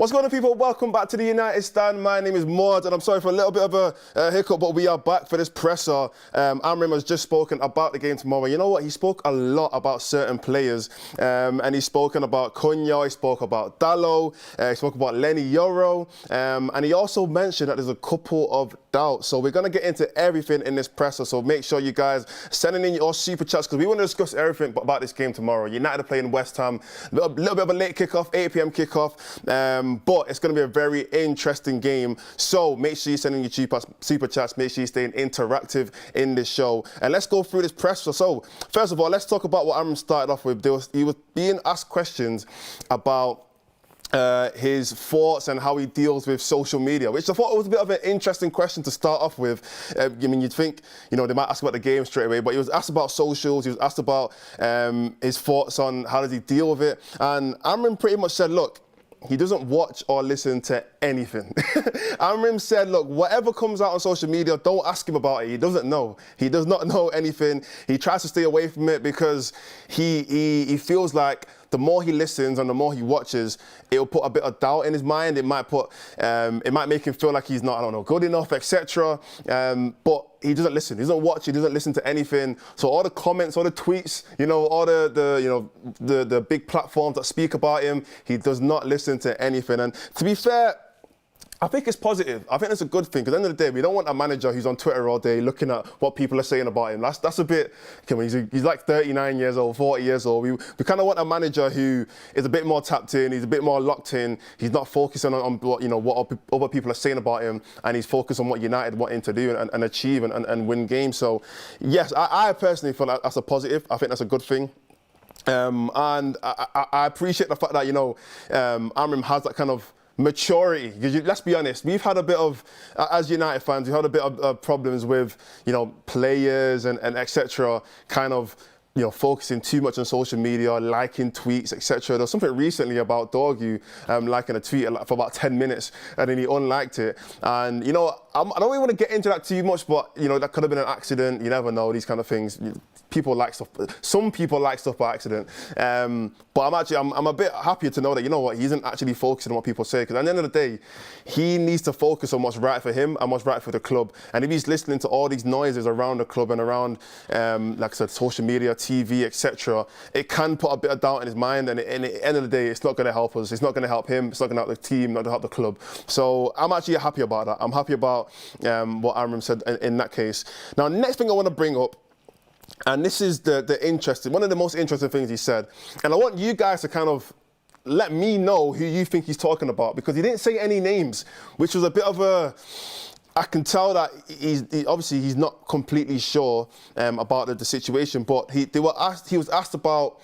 What's going on, people? Welcome back to the United Stand. My name is Maud, and I'm sorry for a little bit of a hiccup, but we are back for this presser. Amorim has just spoken about the game tomorrow. You know what? He spoke a lot about certain players, and he's spoken about Cunha, he spoke about Dalot, he spoke about Yoro, and he also mentioned that there's a couple of doubts. So we're going to get into everything in this presser, so make sure you guys sending in your super chats, because we want to discuss everything about this game tomorrow. United are playing West Ham, a little bit of a late kickoff, 8 p.m. kickoff. But it's going to be a very interesting game. So make sure you send in your super chats. Make sure you're staying interactive in this show. And let's go through this presser. So first of all, let's talk about what Amorim started off with. He was being asked questions about his thoughts and how he deals with social media, which I thought was a bit of an interesting question to start off with. I mean, you'd think, you know, they might ask about the game straight away, but he was asked about socials, he was asked about his thoughts on how does he deal with it. And Amorim pretty much said, look, he doesn't watch or listen to anything. Amorim said, look, whatever comes out on social media, don't ask him about it. He doesn't know. He does not know anything. He tries to stay away from it because he feels like the more he listens and the more he watches, it'll put a bit of doubt in his mind. It might make him feel like he's not, I don't know, good enough, etc. But he doesn't listen. He doesn't watch. He doesn't listen to anything. So all the comments, all the tweets, you know, all the big platforms that speak about him, he does not listen to anything. And to be fair, I think it's positive. I think it's a good thing, because at the end of the day, we don't want a manager who's on Twitter all day looking at what people are saying about him. That's a bit, he's like 39 years old, 40 years old. We kind of want a manager who is a bit more tapped in, he's a bit more locked in, he's not focusing on what, you know, what other people are saying about him, and he's focused on what United want him to do and achieve and win games. So yes, I personally feel like that's a positive. I think that's a good thing. And I appreciate the fact that, you know, Amorim has that kind of maturity, because let's be honest, we've had a bit of, as United fans, we've had a bit of problems with, you know, players and etc. kind of, you know, focusing too much on social media, liking tweets, etc. There was something recently about Dorgu liking a tweet for about 10 minutes, and then he unliked it. And, you know, I don't really want to get into that too much, but, you know, that could have been an accident. You never know, these kind of things. People like stuff. Some people like stuff by accident. But I'm a bit happier to know that, you know what, he isn't actually focusing on what people say, because at the end of the day, he needs to focus on what's right for him and what's right for the club. And if he's listening to all these noises around the club and around, like I said, social media, TV, etc., it can put a bit of doubt in his mind. And at the end of the day, it's not going to help us. It's not going to help him. It's not going to help the team, not going to help the club. So I'm actually happy about that. I'm happy about what Amorim said in that case. Now, next thing I want to bring up, and this is one of the most interesting things he said, and I want you guys to kind of let me know who you think he's talking about, because he didn't say any names, which was a bit of a, I can tell that obviously he's not completely sure about the situation, but he was asked about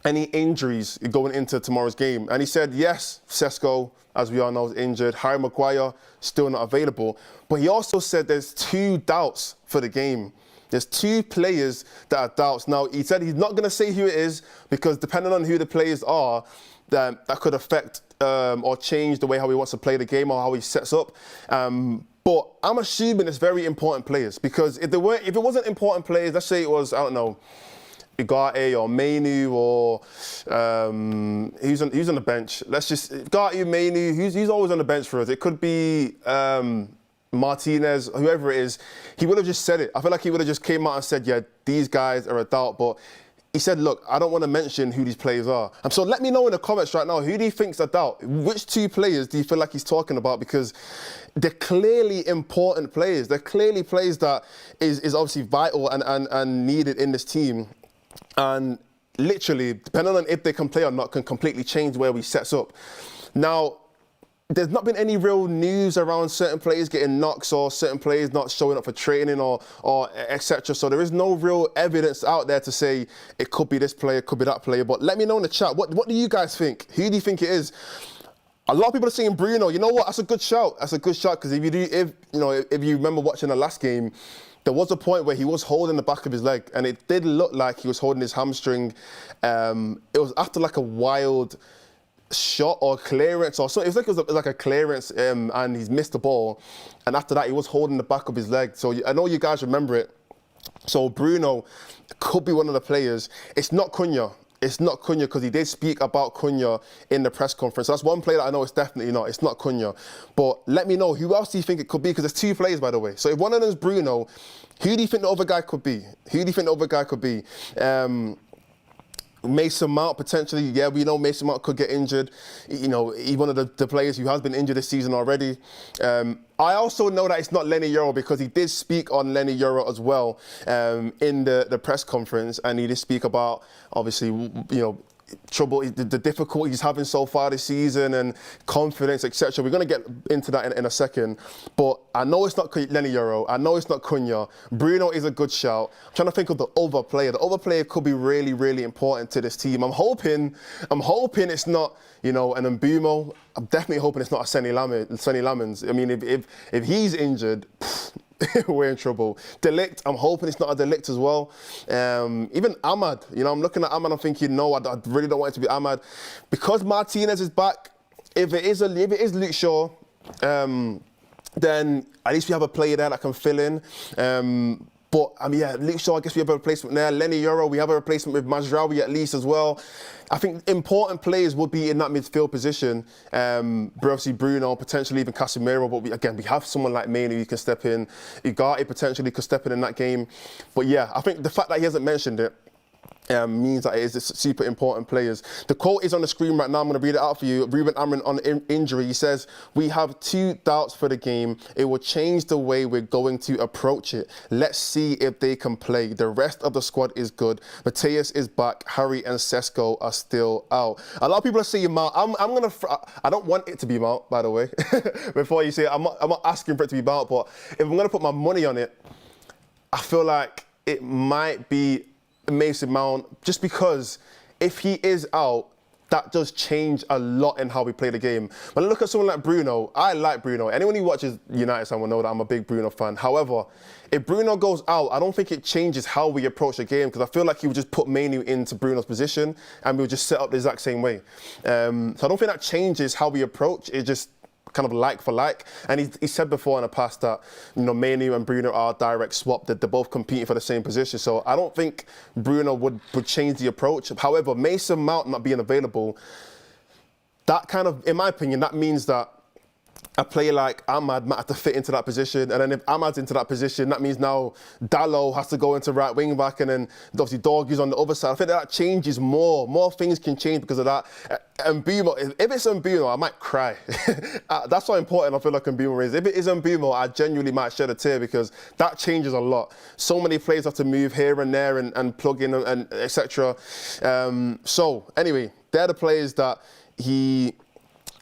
any injuries going into tomorrow's game, and he said yes, Sesko, as we all know, is injured. Harry Maguire still not available, but he also said there's 2 doubts for the game. There's 2 players that are doubts. Now, he said he's not going to say who it is, because depending on who the players are, that could affect or change the way how he wants to play the game or how he sets up. But I'm assuming it's very important players, because if it wasn't important players, let's say it was, I don't know, Ugarte or Mainu or who's on the bench. Let's just Ugarte, Mainu. He's always on the bench for us. It could be Martinez, whoever it is. He would have just said it. I feel like he would have just came out and said, yeah, these guys are a doubt. But he said, look, I don't want to mention who these players are. And so let me know in the comments right now, who do you think's a doubt? Which 2 players do you feel like he's talking about? Because they're clearly important players. They're clearly players that is obviously vital and needed in this team. And literally, depending on if they can play or not, can completely change where we sets up. Now, there's not been any real news around certain players getting knocks or certain players not showing up for training or etc. So there is no real evidence out there to say it could be this player, it could be that player. But let me know in the chat, what do you guys think? Who do you think it is? A lot of people are saying Bruno. You know what? That's a good shout. That's a good shout, because if you remember watching the last game, there was a point where he was holding the back of his leg, and it did look like he was holding his hamstring. It was after like a wild shot or clearance or something. It was like a clearance, and he's missed the ball. And after that, he was holding the back of his leg. So I know you guys remember it. So Bruno could be one of the players. It's not Cunha. it's not Cunha because he did speak about Cunha in the press conference. So that's one player that I know it's definitely not. It's not Cunha. But let me know, who else do you think it could be? Because there's 2 players, by the way. So if one of them is Bruno, who do you think the other guy could be? Mason Mount, potentially. Yeah, we know Mason Mount could get injured. You know, he's one of the players who has been injured this season already. I also know that it's not Lenny Yoro because he did speak on Lenny Yoro as well in the press conference, and he did speak about, obviously, you know, trouble, the difficulties he's having so far this season and confidence, etc. We're going to get into that in a second. But I know it's not Lenny Yoro. I know it's not Cunha. Bruno is a good shout. I'm trying to think of the other player. The other player could be really, really important to this team. I'm hoping it's not, you know, an Mbumo. I'm definitely hoping it's not a Senny Lamens. I mean, if he's injured, we're in trouble. Delict, I'm hoping it's not a Delict as well. Even Ahmad, you know, I'm looking at Ahmad, I'm thinking, no, I really don't want it to be Ahmad. Because Martinez is back, if it is Luke Shaw, then at least we have a player there that can fill in. But, I mean, yeah, Luke Shaw, I guess we have a replacement there. Lenny Yoro, we have a replacement with Mazraoui at least as well. I think important players would be in that midfield position. Obviously Bruno, potentially even Casemiro. But we have someone like Mainoo who can step in. Ugarte potentially could step in that game. But yeah, I think the fact that he hasn't mentioned it means that it is super important players. The quote is on the screen right now. I'm going to read it out for you. Ruben Amorim on injury. He says, "We have 2 doubts for the game. It will change the way we're going to approach it. Let's see if they can play. The rest of the squad is good. Matheus is back. Harry and Sesko are still out." A lot of people are saying Mount. I don't want it to be Mount, by the way. Before you say it, I'm not asking for it to be Mount, but if I'm going to put my money on it, I feel like it might be Mason Mount, just because if he is out, that does change a lot in how we play the game. When I look at someone like Bruno, I like Bruno. Anyone who watches United fan will know that I'm a big Bruno fan. However, if Bruno goes out, I don't think it changes how we approach the game, because I feel like he would just put Mainoo into Bruno's position and we would just set up the exact same way. So I don't think that changes how we approach. It just kind of like for like. And he said before in the past that, you know, Mainoo and Bruno are direct swap, that they're both competing for the same position. So I don't think Bruno would change the approach. However, Mason Mount not being available, that kind of, in my opinion, that means that a player like Ahmad might have to fit into that position, and then if Ahmad's into that position, that means now Dalot has to go into right wing back, and then obviously Dorgu's on the other side. I think that changes more. More things can change because of that. Mbumo, if it's Mbumo, I might cry. That's how important I feel like Mbumo is. If it is Mbumo, I genuinely might shed a tear, because that changes a lot. So many players have to move here and there and plug in and etc. So anyway, they're the players that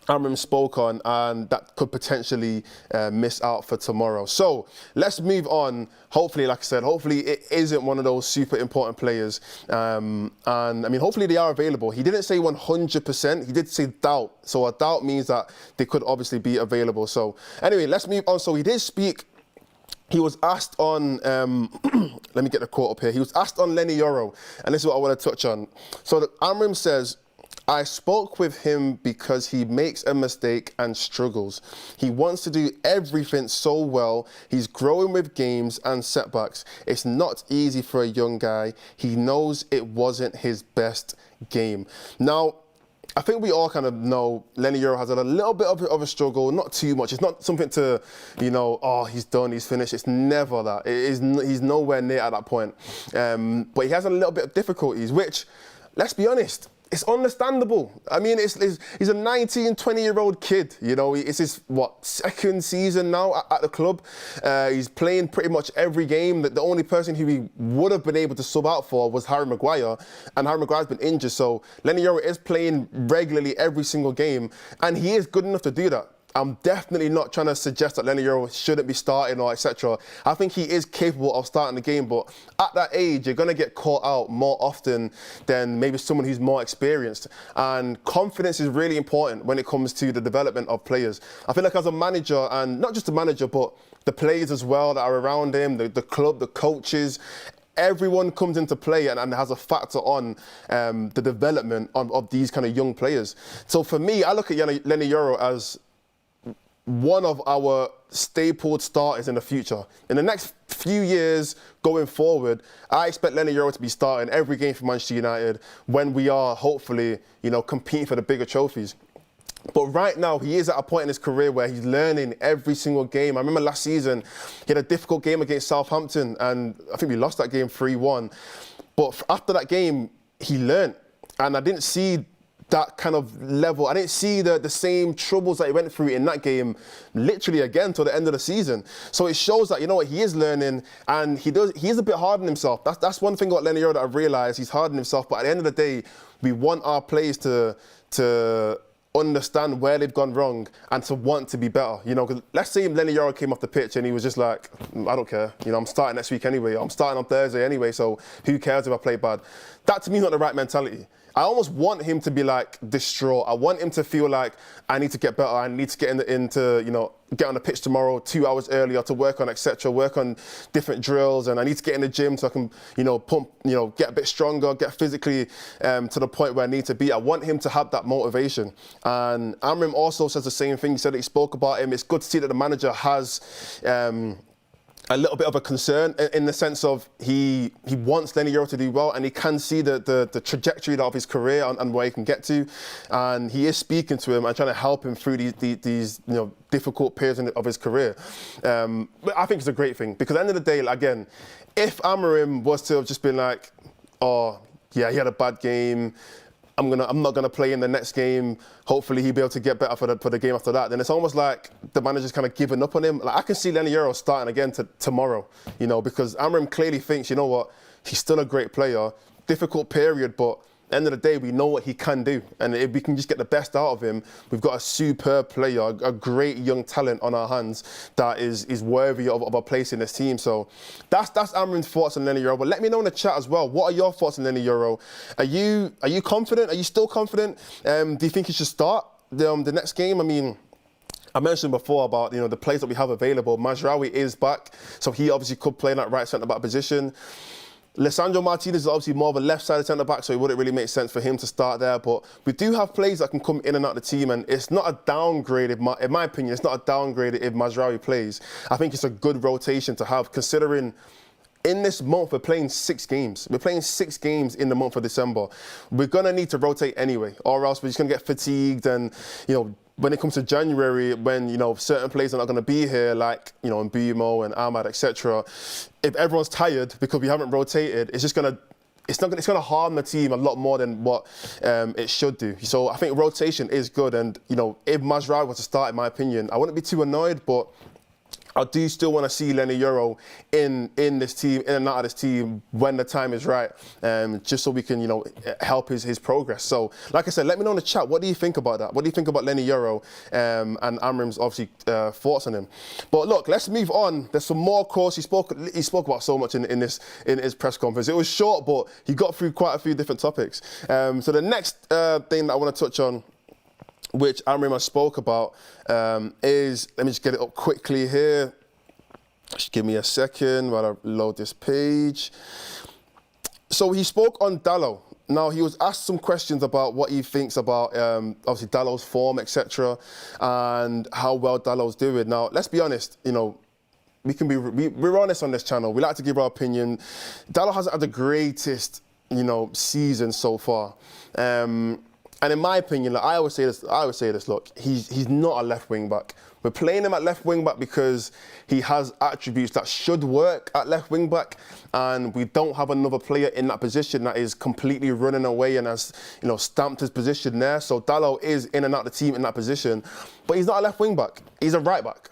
Amorim spoke on, and that could potentially miss out for tomorrow. So let's move on. Hopefully, like I said, hopefully it isn't one of those super important players. And I mean, hopefully they are available. He didn't say 100%. He did say doubt. So a doubt means that they could obviously be available. So anyway, let's move on. So he did speak. He was asked on, let me get the quote up here. He was asked on Lenny Yoro, and this is what I want to touch on. So Amorim says, "I spoke with him because he makes a mistake and struggles. He wants to do everything so well. He's growing with games and setbacks. It's not easy for a young guy. He knows it wasn't his best game." Now, I think we all kind of know Lenny Yoro has had a little bit of a struggle, not too much. It's not something to, you know, oh, he's done, he's finished. It's never that. He's nowhere near at that point. But he has a little bit of difficulties, which, let's be honest, it's understandable. I mean, he's a 19, 20-year-old kid. You know, it's his, second season now at the club. He's playing pretty much every game. The only person who he would have been able to sub out for was Harry Maguire, and Harry Maguire's been injured. So Lenny Yoro is playing regularly every single game, and he is good enough to do that. I'm definitely not trying to suggest that Lenny Yoro shouldn't be starting or etc. I think he is capable of starting the game, but at that age, you're going to get caught out more often than maybe someone who's more experienced. And confidence is really important when it comes to the development of players. I feel like as a manager, and not just the manager, but the players as well that are around him, the club, the coaches, everyone comes into play and has a factor on the development of these kind of young players. So for me, I look at Lenny Yoro as one of our stapled starters in the future. In the next few years going forward, I expect Lenny Yoro to be starting every game for Manchester United when we are hopefully, competing for the bigger trophies. But right now, he is at a point in his career where he's learning every single game. I remember last season, he had a difficult game against Southampton, and I think we lost that game 3-1. But after that game, he learned. And I didn't see that kind of level. I didn't see the same troubles that he went through in that game literally again till the end of the season. So it shows that, he is learning, and he is a bit hard on himself. That's one thing about Lenny Yoro that I've realised. He's hard on himself, but at the end of the day, we want our players to understand where they've gone wrong and to want to be better. Because let's say Lenny Yoro came off the pitch and he was just like, I don't care. I'm starting next week anyway. I'm starting on Thursday anyway, so who cares if I play bad? That to me is not the right mentality. I almost want him to be like distraught. I want him to feel like I need to get better. I need to get get on the pitch tomorrow 2 hours earlier to work on etc. Work on different drills, and I need to get in the gym so I can pump, get a bit stronger, get physically to the point where I need to be. I want him to have that motivation. And Amorim also says the same thing. He said that he spoke about him. It's good to see that the manager has a little bit of a concern in the sense of he wants Lenny Yoro to do well, and he can see the trajectory of his career and where he can get to, and he is speaking to him and trying to help him through these difficult periods of his career. But I think it's a great thing, because at the end of the day, again, if Amorim was to have just been like, oh yeah, he had a bad game, I'm not gonna play in the next game. Hopefully he'll be able to get better for the game after that. Then it's almost like the manager's kind of giving up on him. Like, I can see Lenny Yoro starting again tomorrow, because Amorim clearly thinks, he's still a great player. Difficult period, but at the end of the day, we know what he can do. And if we can just get the best out of him, we've got a superb player, a great young talent on our hands that is worthy of a place in this team. So that's Amorim's thoughts on Lenny Yoro. But let me know in the chat as well, what are your thoughts on Lenny Yoro? Are you confident? Are you still confident? Do you think he should start the next game? I mean, I mentioned before about the players that we have available. Mazraoui is back, so he obviously could play in that right centre-back position. Lisandro Martinez is obviously more of a left-sided centre-back, so it wouldn't really make sense for him to start there. But we do have players that can come in and out of the team, and it's not a downgrade, in my opinion, it's not a downgrade if Mazraoui plays. I think it's a good rotation to have, considering in this month we're playing 6 games. We're playing 6 games in the month of December. We're going to need to rotate anyway, or else we're just going to get fatigued, and, when it comes to January, when certain players are not going to be here, like Mbeumo and Ahmad, etc. If everyone's tired because we haven't rotated, it's going to harm the team a lot more than what it should do. So I think rotation is good, and if Mazraoui was to start, in my opinion, I wouldn't be too annoyed, but I do still want to see Lenny Yoro in this team, in and out of this team when the time is right, just so we can, help his progress. So, like I said, let me know in the chat, what do you think about that? What do you think about Lenny Yoro and Amorim's obviously thoughts on him? But look, let's move on. There's some more calls. He spoke about so much in his press conference. It was short, but he got through quite a few different topics. So the next thing that I want to touch on, which Amorim spoke about, is, let me just get it up quickly here. Just give me a second while I load this page. So he spoke on Dalot. Now, he was asked some questions about what he thinks about, obviously, Dalot's form, etc., and how well Dalot's doing. Now, let's be honest, we're honest on this channel. We like to give our opinion. Dalot hasn't had the greatest, season so far. And in my opinion, I always say this, look, he's not a left wing back. We're playing him at left wing back because he has attributes that should work at left wing back, and we don't have another player in that position that is completely running away and has, stamped his position there. So Dalot is in and out the team in that position, but he's not a left wing back. He's a right back.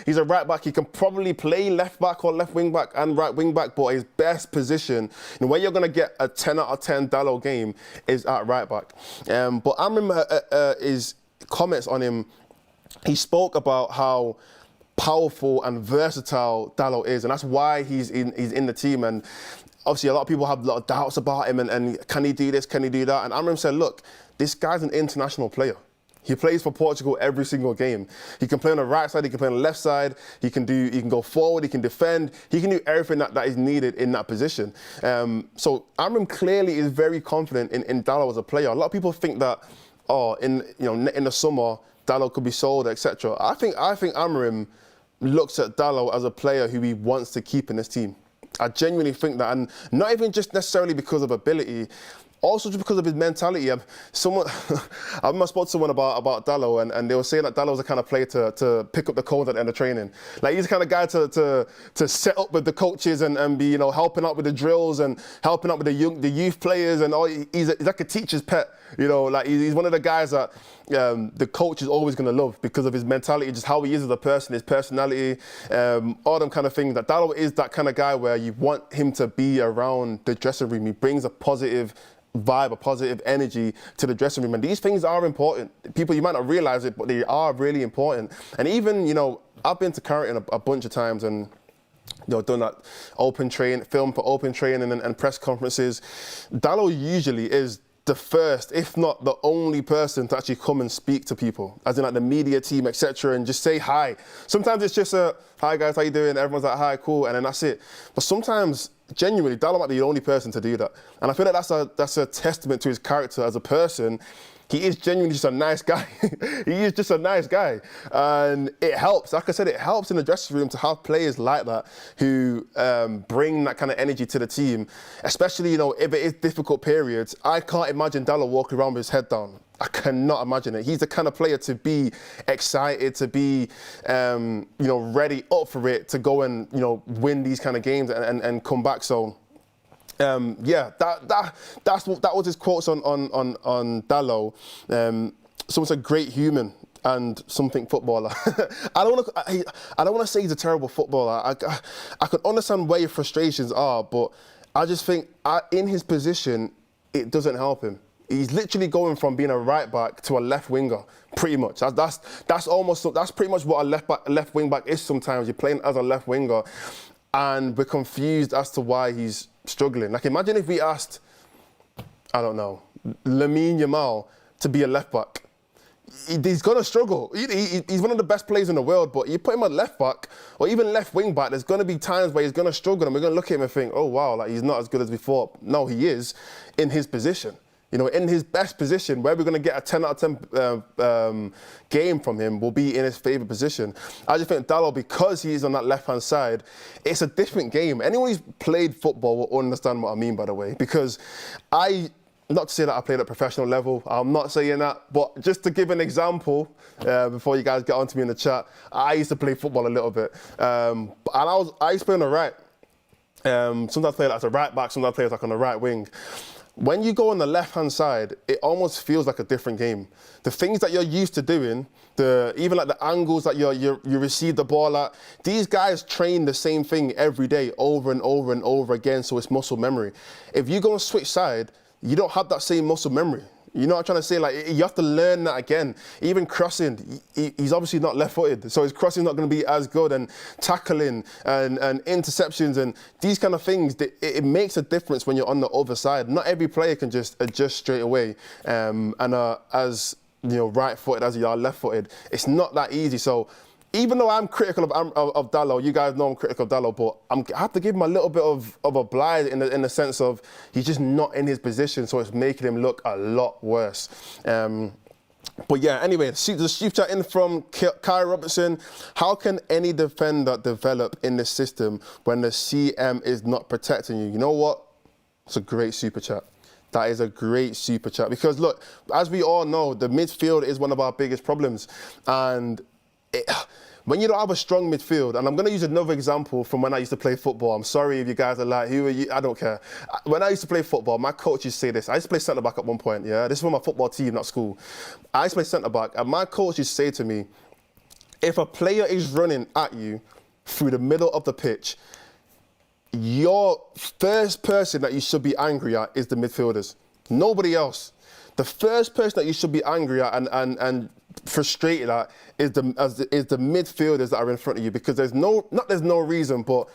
He's a right back. He can probably play left back or left wing back and right wing back, but his best position, where you're going to get a 10 out of 10 Dalot game, is at right back. But Amorim, his comments on him, he spoke about how powerful and versatile Dalot is, and that's why he's in the team. And obviously, a lot of people have a lot of doubts about him, and can he do this, can he do that? And Amorim said, look, this guy's an international player. He plays for Portugal every single game. He can play on the right side, he can play on the left side, he can go forward, he can defend, he can do everything that is needed in that position. So Amorim clearly is very confident in Dalot as a player. A lot of people think that, in the summer, Dalot could be sold, etc. I think Amorim looks at Dalot as a player who he wants to keep in his team. I genuinely think that, and not even just necessarily because of ability, also just because of his mentality. I spoke to someone about Dalot, and they were saying that Dalot's the kind of player to pick up the cones at the end of training. Like, he's the kind of guy to set up with the coaches and be, helping out with the drills and helping out with the youth players, and all. He's like a teacher's pet. Like, he's one of the guys that the coach is always going to love because of his mentality, just how he is as a person, his personality, all them kind of things. That Dalot is that kind of guy where you want him to be around the dressing room. He brings a positive vibe, a positive energy to the dressing room, and these things are important. People, you might not realize it, but they are really important. And even, I've been to Carrington a bunch of times and done that open train, film for open training and press conferences. Dalot usually is the first, if not the only person to actually come and speak to people, as in like the media team, etc., and just say hi. Sometimes it's just a, hi guys, how you doing? Everyone's like, hi, cool, and then that's it. But sometimes, genuinely, Dalot might be the only person to do that. And I feel like that's a testament to his character as a person. He is genuinely just a nice guy. He is just a nice guy. And it helps, like I said, it helps in the dressing room to have players like that who bring that kind of energy to the team, especially, if it is difficult periods. I can't imagine Dalot walking around with his head down. I cannot imagine it. He's the kind of player to be excited, to be, ready, up for it, to go and, win these kind of games and come back. So, that was his quotes on Dalot. Someone's a great human and something footballer. I don't want to say he's a terrible footballer. I can understand where your frustrations are, but I just think in his position, it doesn't help him. He's literally going from being a right back to a left winger, pretty much. That's pretty much what a left wing back is sometimes. You're playing as a left winger, and we're confused as to why he's struggling. Like, imagine if we asked, I don't know, Lamine Yamal to be a left back. He's gonna struggle. He's one of the best players in the world, but you put him at left back or even left wing back, there's gonna be times where he's gonna struggle, and we're gonna look at him and think, oh wow, like he's not as good as before. No, he is in his position. In his best position, where we're going to get a 10 out of 10 game from him will be in his favourite position. I just think Dalot, because he is on that left-hand side, it's a different game. Anyone who's played football will understand what I mean, by the way, because not to say that I played at professional level, I'm not saying that, but just to give an example, before you guys get on to me in the chat, I used to play football a little bit, and I used to play on the right. Sometimes I play as a right back, sometimes I play like on the right wing. When you go on the left-hand side, it almost feels like a different game. The things that you're used to doing, even like the angles that you receive the ball at, these guys train the same thing every day, over and over and over again, so it's muscle memory. If you go and switch side, you don't have that same muscle memory. You know what I'm trying to say? Like, you have to learn that again. Even crossing, he's obviously not left-footed, so his crossing is not going to be as good, and tackling and interceptions and these kind of things, it makes a difference when you're on the other side. Not every player can just adjust straight away. As right-footed as you are left-footed, it's not that easy. So even though I'm critical of Dalot, you guys know I'm critical of Dalot, but I have to give him a little bit of a blind in the sense of he's just not in his position, so it's making him look a lot worse. But yeah, anyway, the super chat in from Kai Robertson. How can any defender develop in this system when the CM is not protecting you? You know what? It's a great super chat. That is a great super chat, because look, as we all know, the midfield is one of our biggest problems, and when you don't have a strong midfield, and I'm going to use another example from when I used to play football. I'm sorry if you guys are like, who are you? I don't care. When I used to play football, my coach used to say this. I used to play centre-back at one point, yeah? This was my football team, not school. I used to play centre-back, and my coach used to say to me, if a player is running at you through the middle of the pitch, your first person that you should be angry at is the midfielders. Nobody else. The first person that you should be angry at and frustrated at is the midfielders that are in front of you, because there's no reason, but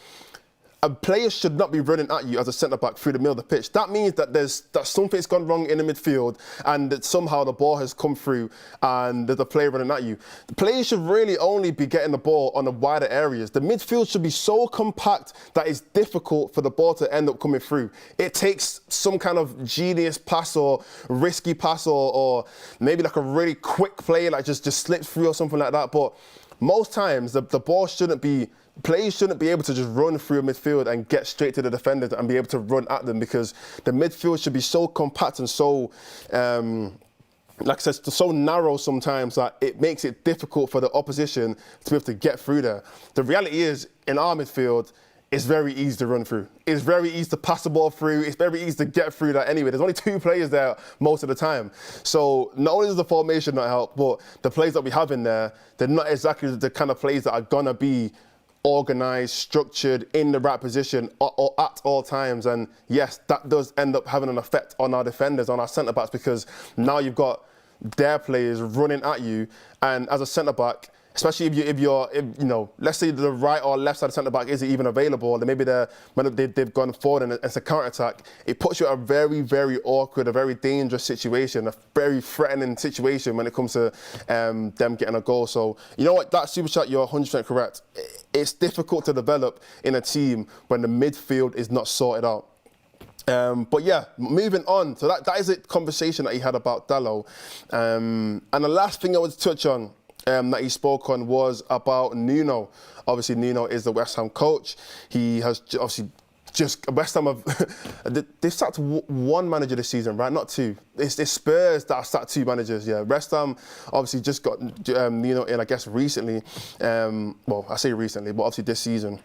a player should not be running at you as a centre-back through the middle of the pitch. That means that something's gone wrong in the midfield, and that somehow the ball has come through and there's a player running at you. The players should really only be getting the ball on the wider areas. The midfield should be so compact that it's difficult for the ball to end up coming through. It takes some kind of genius pass or risky pass or maybe like a really quick play, like just slips through or something like that. But most times the ball players shouldn't be able to just run through midfield and get straight to the defenders and be able to run at them, because the midfield should be so compact and so, like I said, so narrow sometimes that it makes it difficult for the opposition to be able to get through there. The reality is, in our midfield, it's very easy to run through. It's very easy to pass the ball through. It's very easy to get through that anyway. There's only 2 players there most of the time. So not only does the formation not help, but the players that we have in there, they're not exactly the kind of players that are going to be organised, structured, in the right position or at all times. And yes, that does end up having an effect on our defenders, on our centre-backs, because now you've got their players running at you. And as a centre-back, especially if you're, let's say the right or left side centre back isn't even available, then maybe they've gone forward and it's a counter attack. It puts you at a very, very awkward, a very dangerous situation, a very threatening situation when it comes to them getting a goal. So you know what, that super chat, you're 100% correct. It's difficult to develop in a team when the midfield is not sorted out. But yeah, moving on. So that is a conversation that he had about Dalot. And the last thing I would touch on that he spoke on was about Nuno. Obviously, Nuno is the West Ham coach. He has obviously West Ham have, they've sacked 1 manager this season, right? Not 2. It's Spurs that have sacked 2 managers, yeah. West Ham obviously just got Nuno in, I guess, recently. Well, I say recently, but obviously this season.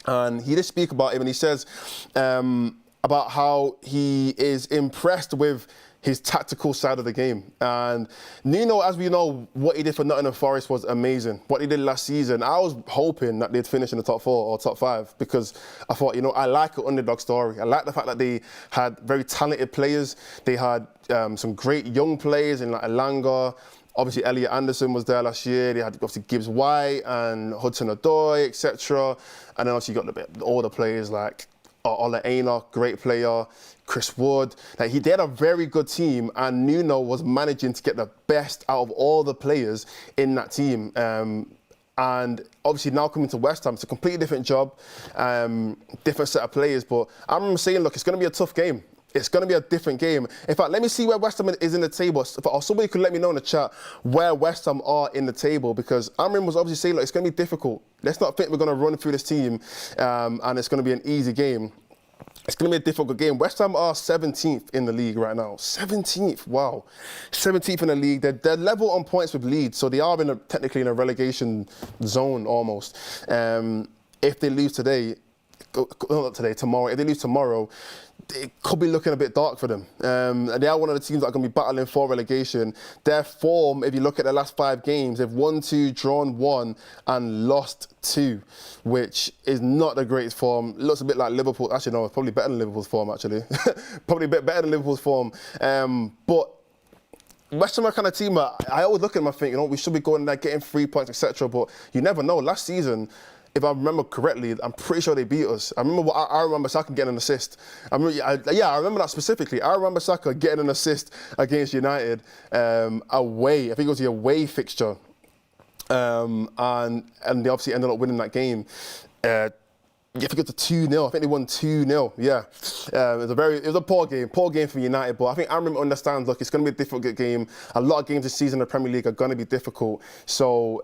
And he did speak about him, and he says about how he is impressed with his tactical side of the game. And Nuno, as we know, what he did for Nottingham Forest was amazing. What he did last season, I was hoping that they'd finish in the top 4 or top 5, because I thought, I like an underdog story. I like the fact that they had very talented players. They had some great young players in like Elanga. Obviously, Elliot Anderson was there last year. They had obviously Gibbs White and Hudson-Odoi, etc. And then obviously you got all the players like Ola Aina, great player, Chris Wood. They had a very good team, and Nuno was managing to get the best out of all the players in that team. And obviously now coming to West Ham, it's a completely different job, different set of players. But I remember saying, look, it's going to be a tough game. It's going to be a different game. In fact, let me see where West Ham is in the table. Or somebody could let me know in the chat where West Ham are in the table, because Amorim was obviously saying, look, it's going to be difficult. Let's not think we're going to run through this team and it's going to be an easy game. It's going to be a difficult game. West Ham are 17th in the league right now. 17th, wow. 17th in the league. They're level on points with Leeds, so they are technically in a relegation zone almost. If they lose today, tomorrow, if they lose tomorrow, it could be looking a bit dark for them. And they are one of the teams that are going to be battling for relegation. Their form, if you look at the last 5 games, they've won 2, drawn 1, and lost 2, which is not the greatest form. Looks a bit like Liverpool. Actually, no, it's probably better than Liverpool's form, actually. Probably a bit better than Liverpool's form. But West Ham are kind of team that I always look at them and think, we should be going there, getting 3 points, etc. But you never know. Last season, if I remember correctly, I'm pretty sure they beat us. I remember Saka getting an assist. I remember that specifically. I remember Saka getting an assist against United away. I think it was the away fixture. And they obviously ended up winning that game. I think it was 2-0. I think they won 2-0. Yeah, it was a poor game for United. But I think Amorim understands. Look, it's going to be a difficult game. A lot of games this season in the Premier League are going to be difficult. So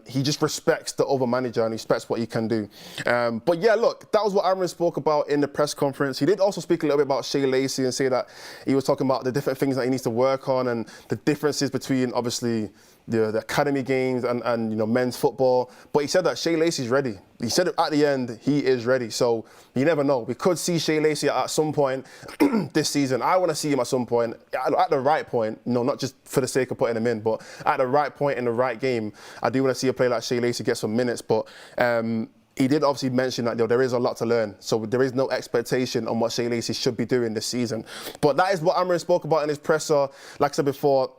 he just respects the other manager and respects what he can do. But yeah, look, that was what Amorim spoke about in the press conference. He did also speak a little bit about Shea Lacey and say that he was talking about the different things that he needs to work on and the differences between obviously the academy games and men's football. But he said that Shea Lacey's ready. He said at the end, he is ready. So you never know. We could see Shea Lacey at some point this season. I want to see him at some point, at the right point. Not just for the sake of putting him in, but at the right point in the right game. I do want to see a player like Shea Lacey get some minutes. But he did obviously mention that there is a lot to learn. So there is no expectation on what Shea Lacey should be doing this season. But that is what Amorim spoke about in his presser. Like I said before,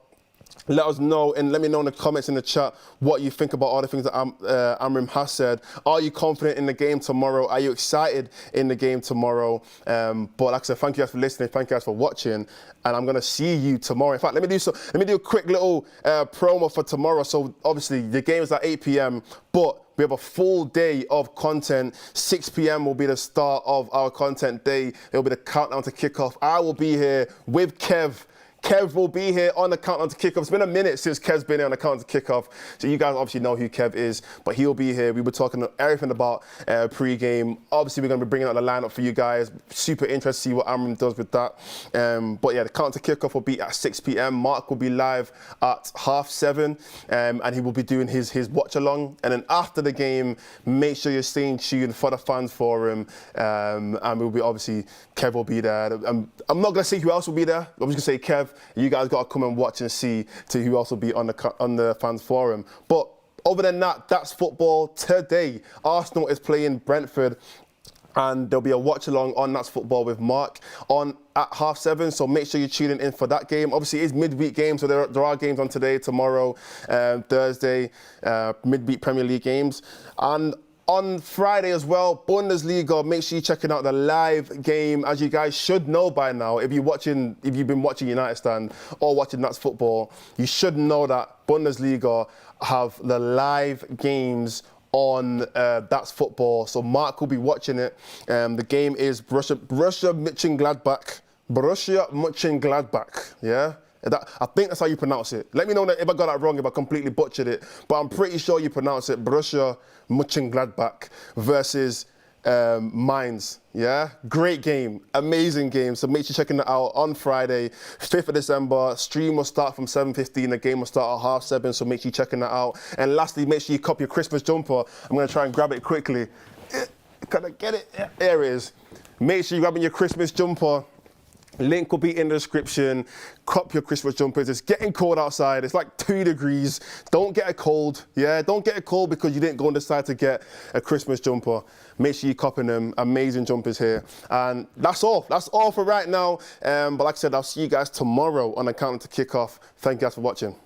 let us know and let me know in the comments in the chat what you think about all the things that Amorim has said. Are you confident in the game tomorrow? Are you excited in the game tomorrow? But like I said, thank you guys for listening. Thank you guys for watching. And I'm going to see you tomorrow. In fact, let me do a quick little promo for tomorrow. So obviously the game is at 8 p.m, but we have a full day of content. 6 p.m. will be the start of our content day. It will be the countdown to kickoff. I will be here with Kev Kev will be here on the countdown to kickoff. It's been a minute since Kev's been here on the countdown to kickoff, so you guys obviously know who Kev is, but he'll be here. We were talking everything about pre-game. Obviously, we're going to be bringing out the lineup for you guys. Super interested to see what Amorim does with that. But yeah, the countdown to kickoff will be at 6 p.m. Mark will be live at 7:30, and he will be doing his watch along. And then after the game, make sure you're staying tuned for the fans forum, and we'll be obviously Kev will be there. I'm not gonna say who else will be there. I'm just gonna say Kev. You guys gotta come and watch and see who else will be on the fans forum. But other than that, that's football today. Arsenal is playing Brentford, and there'll be a watch along on That's Football with Mark at 7:30. So make sure you're tuning in for that game. Obviously, it is midweek game, so there are games on today, tomorrow, Thursday, midweek Premier League games, and on Friday as well, Bundesliga. Make sure you're checking out the live game. As you guys should know by now, if you've been watching United Stand or watching That's Football, you should know that Bundesliga have the live games on That's Football. So Mark will be watching it. The game is Borussia Mönchengladbach. Yeah. I think that's how you pronounce it. Let me know if I got that wrong, if I completely butchered it. But I'm pretty sure you pronounce it Borussia Mönchengladbach versus Mainz. Yeah, great game, amazing game. So make sure you're checking it out on Friday, 5th of December. Stream will start from 7:15. The game will start at 7:30. So make sure you're checking that out. And lastly, make sure you copy your Christmas jumper. I'm gonna try and grab it quickly. Can I get it? There it is. Make sure you're grabbing your Christmas jumper. Link will be in the description. Cop your Christmas jumpers. It's getting cold outside. It's like 2 degrees. Don't get a cold. Yeah, don't get a cold because you didn't go and decide to get a Christmas jumper. Make sure you're copping them. Amazing jumpers here. And that's all. That's all for right now. But like I said, I'll see you guys tomorrow on the countdown to kickoff. Thank you guys for watching.